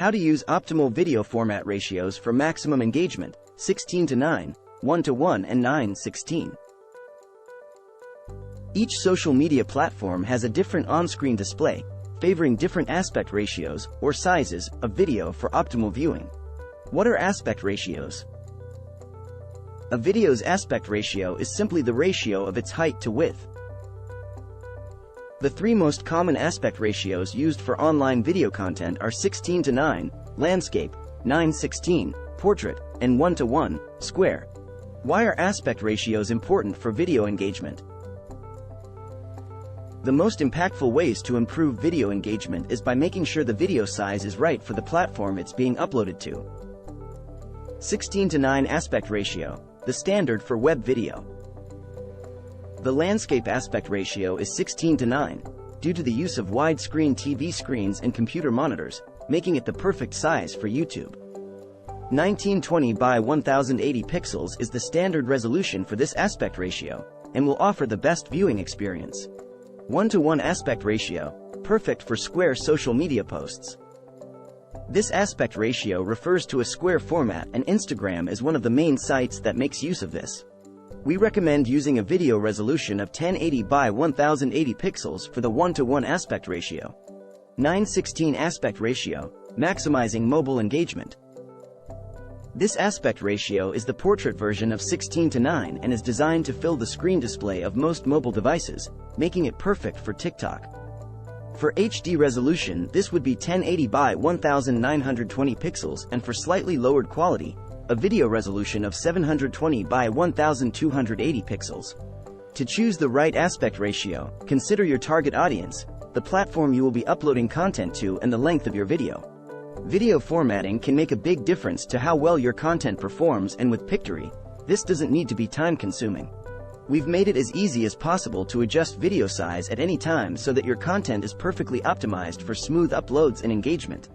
How to use optimal video format ratios for maximum engagement, 16:9, 1:1 and 9:16. Each social media platform has a different on-screen display, favoring different aspect ratios or sizes of video for optimal viewing. What are aspect ratios? A video's aspect ratio is simply the ratio of its height to width. The three most common aspect ratios used for online video content are 16:9, landscape, 9:16, portrait, and 1:1, square. Why are aspect ratios important for video engagement? The most impactful ways to improve video engagement is by making sure the video size is right for the platform it's being uploaded to. 16:9 aspect ratio, the standard for web video. The landscape aspect ratio is 16:9, due to the use of widescreen TV screens and computer monitors, making it the perfect size for YouTube. 1920 by 1080 pixels is the standard resolution for this aspect ratio, and will offer the best viewing experience. 1:1 aspect ratio, perfect for square social media posts. This aspect ratio refers to a square format, and Instagram is one of the main sites that makes use of this. We recommend using a video resolution of 1080 by 1080 pixels for the 1:1 aspect ratio. 9:16 aspect ratio, maximizing mobile engagement. This aspect ratio is the portrait version of 16:9 and is designed to fill the screen display of most mobile devices, making it perfect for TikTok. For HD resolution, this would be 1080 by 1920 pixels, and for slightly lowered quality, a video resolution of 720 by 1280 pixels. To choose the right aspect ratio, consider your target audience, the platform you will be uploading content to, and the length of your video. Video formatting can make a big difference to how well your content performs, and with Pictory, this doesn't need to be time-consuming. We've made it as easy as possible to adjust video size at any time so that your content is perfectly optimized for smooth uploads and engagement.